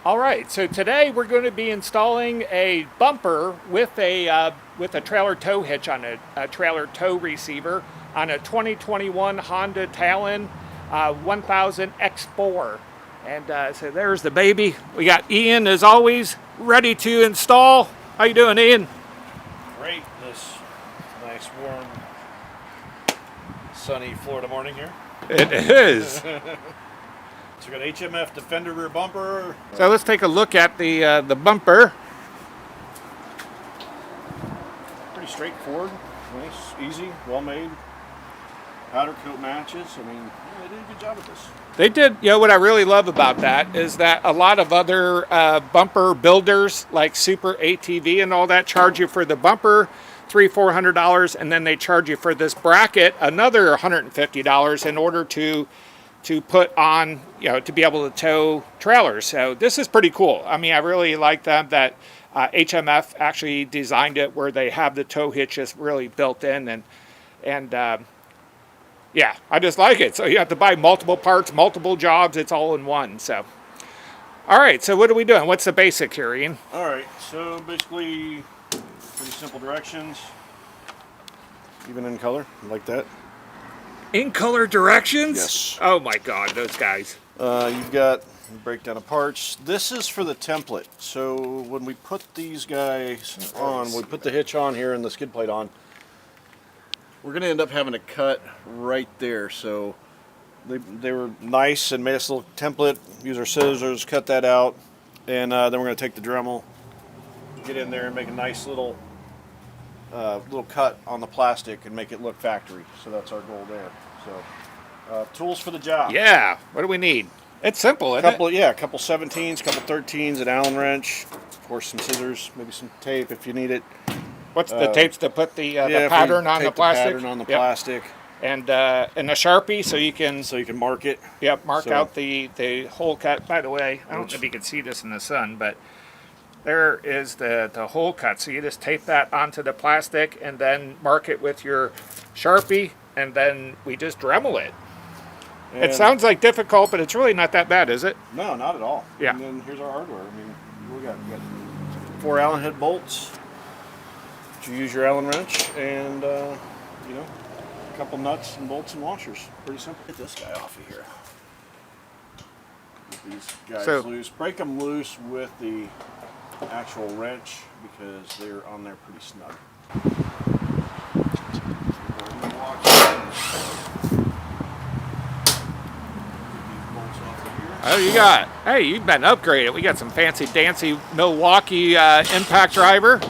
All right, so today we're going to be installing a bumper with a trailer tow hitch on a trailer tow receiver on a 2021 Honda Talon 1000 X4. And so there's the baby. We got Ian, as always, ready to install. How you doing, Ian? Great, this nice, warm, sunny Florida morning here. It is. So we got HMF Defender rear bumper. So let's take a look at the bumper. Pretty straightforward, nice, easy, well made. Powder coat matches. I mean, yeah, they did a good job with this. They did. You know, what I really love about that is that a lot of other bumper builders like Super ATV and all that charge you for the bumper $300-400, and then they charge you for this bracket another $150 in order to put on, you know, to be able to tow trailers. So this is pretty cool. I mean, I really like that HMF actually designed it where they have the tow hitches really built in, and yeah, I just like it. So you have to buy multiple parts, multiple jobs. It's all in one. So, all right. So what are we doing? What's the basic here, Ian? All right. So basically, pretty simple directions. Even in color, like that. In color directions? Yes. Oh my God, those guys. You've got breakdown of parts. This is for the template. So when we put these guys on, we put the hitch on here and the skid plate on, we're going to end up having a cut right there. So they were nice and made us a little template. Use our scissors, cut that out, and then we're going to take the Dremel, get in there and make a nice little cut on the plastic and make it look factory. So that's our goal there. So tools for the job. Yeah. What do we need? It's simple, isn't it? Yeah, a couple 17s, couple 13s, an Allen wrench, of course some scissors, maybe some tape if you need it. What's the tapes to put the yeah, pattern on the plastic? Pattern on the plastic. And a Sharpie so you can mark it. Yep, mark out the hole cut. By the way, I don't know if you can see this in the sun, but there is the hole cut. So you just tape that onto the plastic and then mark it with your Sharpie, and then we just Dremel it. And it sounds like difficult, but it's really not that bad, is it? No, not at all. Yeah. And then here's our hardware. I mean, we got 4 Allen head bolts. You use your Allen wrench and you know, a couple nuts and bolts and washers. Pretty simple. Get this guy off of here. Get these guys loose. Break them loose with the actual wrench because they're on there pretty snug. Oh, you got, hey, you've been upgraded. We got some fancy dancy Milwaukee impact driver.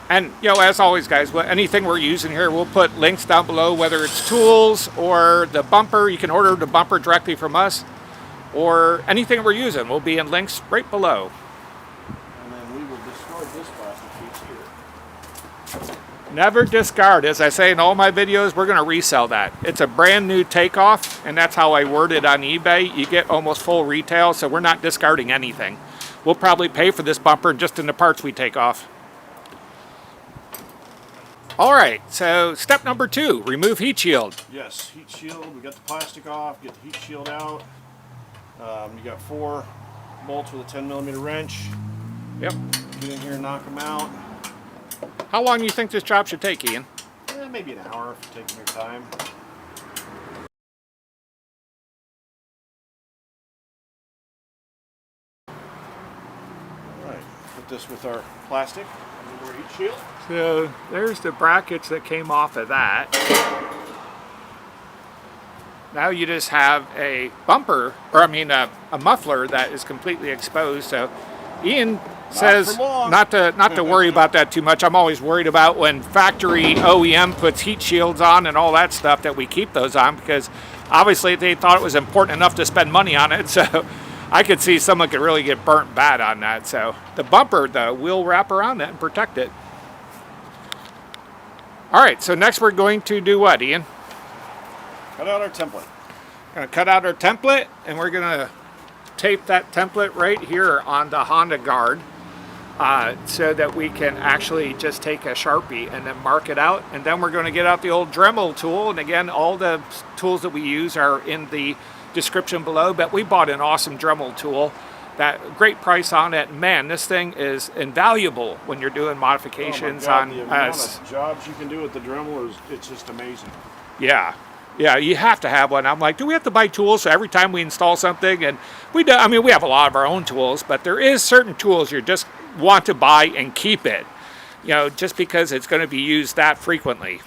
And, you know, as always, guys, anything we're using here, we'll put links down below, whether it's tools or the bumper. You can order the bumper directly from us, or anything we're using will be in links right below. And then we will discard this plastic piece here. Never discard. As I say in all my videos, we're going to resell that. It's a brand new takeoff, and that's how I word it on eBay. You get almost full retail, so we're not discarding anything. We'll probably pay for this bumper just in the parts we take off. All right, so step number 2, remove heat shield. Yes, heat shield. We got the plastic off, get the heat shield out. You got 4 bolts with a 10mm wrench. Yep. Get in here and knock them out. How long do you think this job should take, Ian? Maybe an hour if you're taking your time. All right, put this with our plastic. Remove our heat shield. So there's the brackets that came off of that. Now you just have a bumper, or I mean a muffler that is completely exposed. So Ian says not to worry about that too much. I'm always worried about when factory OEM puts heat shields on and all that stuff, that we keep those on, because obviously they thought it was important enough to spend money on it. So I could see someone could really get burnt bad on that. So the bumper, though, will wrap around that and protect it. All right, so next we're going to do what, Ian? Cut out our template. Going to cut out our template, and we're going to tape that template right here on the Honda guard so that we can actually just take a Sharpie and then mark it out. And then we're going to get out the old Dremel tool. And again, all the tools that we use are in the description below. But we bought an awesome Dremel tool. That great price on it. Man, this thing is invaluable when you're doing modifications oh my God, on the amount of jobs you can do with the Dremel it's just amazing. Yeah. Yeah, you have to have one. I'm like, do we have to buy tools so every time we install something? And we do. I mean, we have a lot of our own tools, but there is certain tools you just want to buy and keep it, you know, just because it's going to be used that frequently.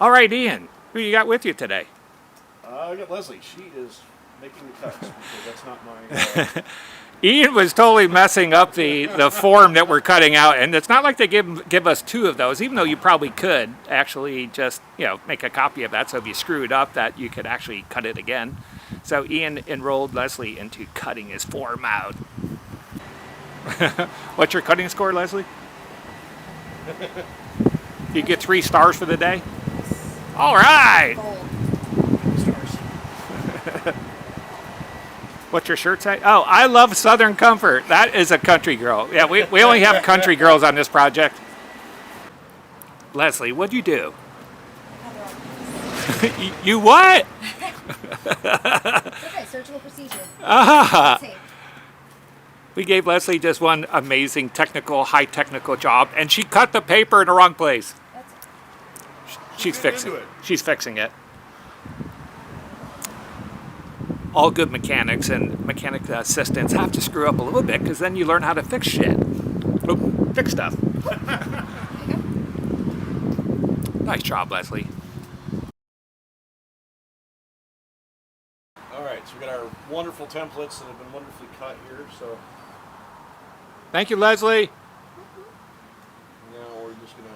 All right, Ian, who you got with you today? I got Leslie. She is making the cuts because that's not my... Ian was totally messing up the form that we're cutting out, and it's not like they give us 2 of those, even though you probably could actually just, you know, make a copy of that, so if you screw it up that you could actually cut it again. So Ian enrolled Leslie into cutting his form out. What's your cutting score, Leslie? You get 3 stars for the day? All right! What's your shirt say? Oh, I love Southern Comfort. That is a country girl. Yeah, we only have country girls on this project. Leslie, what'd you do? You what? Okay, surgical procedure. We gave Leslie just one amazing high technical job, and she cut the paper in the wrong place. She's fixing it. She's fixing it. All good mechanics and mechanic assistants have to screw up a little bit because then you learn how to fix shit. Oh, fix stuff. Nice job, Leslie. All right, so we got our wonderful templates that have been wonderfully cut here. So Thank you, Leslie. now we're just gonna...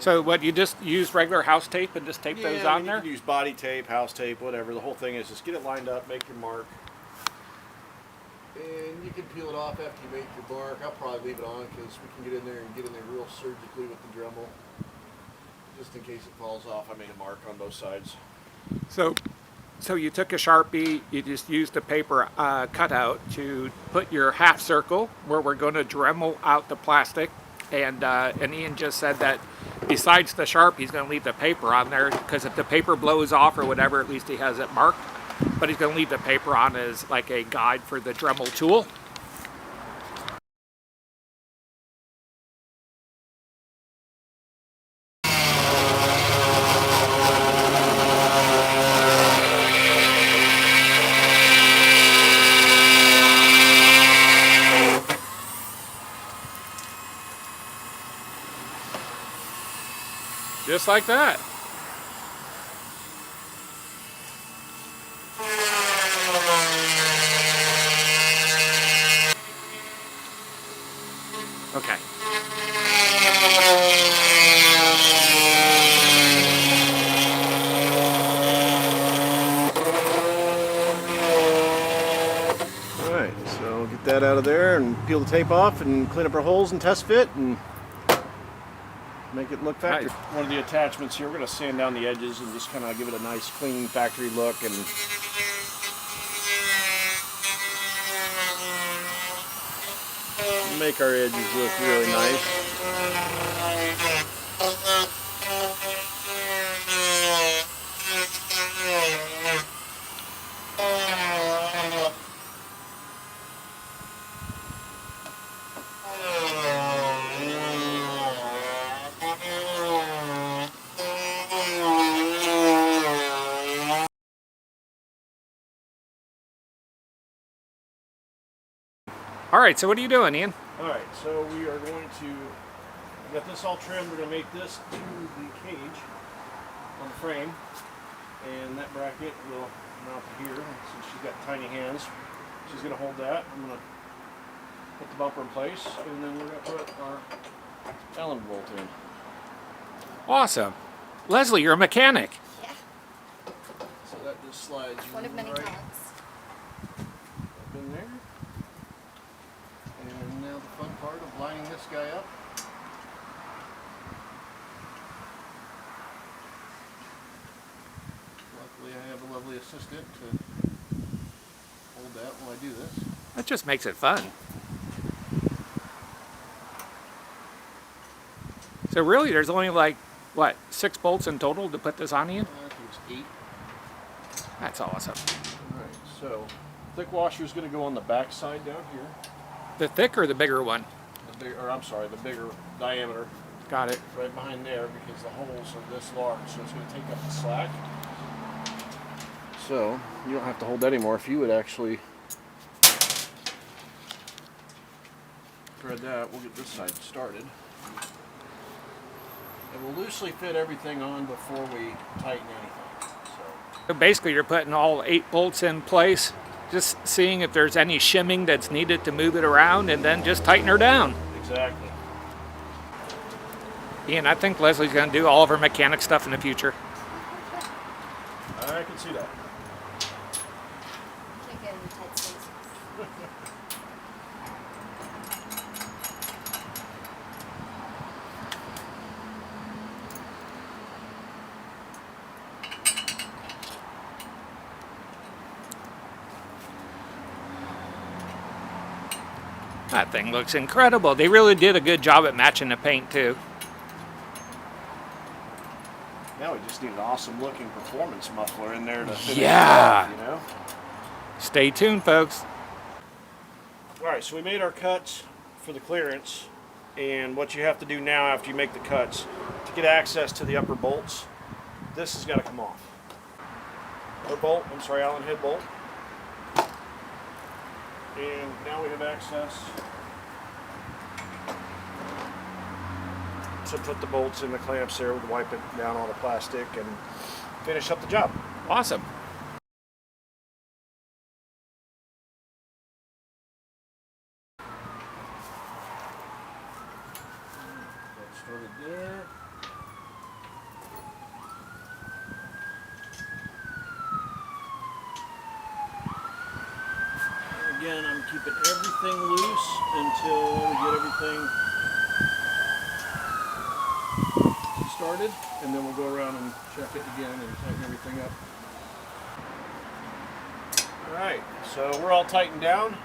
So what, you just use regular house tape and just tape those on there? You can use body tape, house tape, whatever. The whole thing is just get it lined up, make your mark. And you can peel it off after you make your mark. I'll probably leave it on because we can get in there and get in there real surgically with the Dremel. Just in case it falls off, I made a mark on both sides. So you took a Sharpie, you just used a paper cutout to put your half circle where we're going to Dremel out the plastic. And Ian just said that besides the Sharp, he's going to leave the paper on there because if the paper blows off or whatever, at least he has it marked. But he's going to leave the paper on as like a guide for the Dremel tool. Just like that. Okay. All right, so get that out of there and peel the tape off and clean up our holes and test fit and make it look factory. Nice. One of the attachments here, we're going to sand down the edges and just kind of give it a nice clean factory look and make our edges look really nice. All right, so what are you doing, Ian? All right, so we are going to, we got this all trimmed. We're going to make this to the cage on the frame, and that bracket will mount here. Since she's got tiny hands, she's going to hold that. I'm going to put the bumper in place, and then we're going to put our Talon bolt in. Awesome. Leslie, you're a mechanic. Yeah, So that just slides one of many right talents. up in there. And now the fun part of lining this guy up. Luckily I have a lovely assistant to hold that while I do this. That just makes it fun. So really, there's only like, what, 6 bolts in total to put this on you? I think it's 8. That's awesome. Alright, so thick washer is going to go on the back side down here. The thick or the bigger one? The bigger diameter. Got it. Right behind there because the holes are this large, so it's going to take up the slack. So you don't have to hold that anymore. If you would actually thread that, we'll get this side started. And we'll loosely fit everything on before we tighten anything. So basically, you're putting all 8 bolts in place, just seeing if there's any shimming that's needed to move it around, and then just tighten her down. Exactly. Ian, I think Leslie's going to do all of her mechanic stuff in the future. I can see that. That thing looks incredible. They really did a good job at matching the paint too. Now we just need an awesome looking performance muffler in there to finish Yeah. it off, you know? Stay tuned, folks. Alright, so we made our cuts for the clearance, and what you have to do now after you make the cuts to get access to the upper bolts, this has got to come off. Allen head bolt. And now we have access to put the bolts in the clamps there, wipe it down all the plastic and finish up the job. Awesome. That started there. Again, I'm keeping everything loose until we get everything started, and then we'll go around and check it again and tighten everything up. Alright, so we're all tightened down.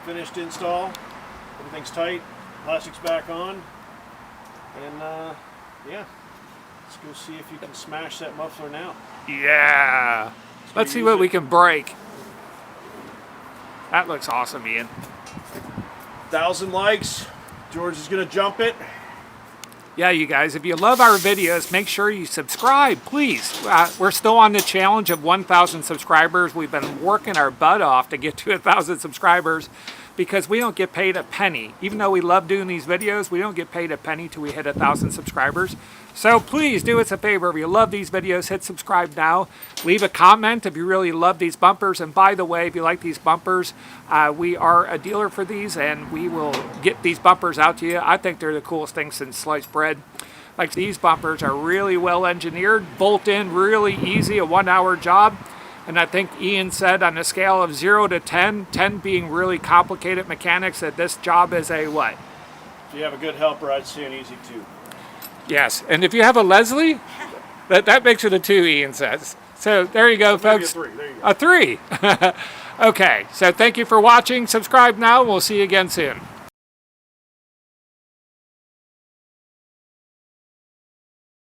Finished install. Everything's tight. Plastic's back on. And yeah, let's go see if you can smash that muffler now. Yeah. Let's see what we can break. That looks awesome, Ian. 1,000 likes. George is going to jump it. Yeah, you guys, if you love our videos, make sure you subscribe, please. We're still on the challenge of 1,000 subscribers. We've been working our butt off to get to 1,000 subscribers because we don't get paid a penny. Even though we love doing these videos, we don't get paid a penny till we hit 1,000 subscribers. So please do us a favor. If you love these videos, hit subscribe now. Leave a comment if you really love these bumpers. And by the way, if you like these bumpers, we are a dealer for these, and we will get these bumpers out to you. I think they're the coolest thing since sliced bread. Like, these bumpers are really well engineered, bolt in really easy, a 1-hour job. And I think Ian said on a scale of 0 to 10, 10 being really complicated mechanics, that this job is a what? If you have a good helper, I'd say an easy 2. Yes, and if you have a Leslie, that makes it a 2, Ian says. So there you go, folks. Maybe a 3. There you go. A 3. Okay, so thank you for watching. Subscribe now. We'll see you again soon.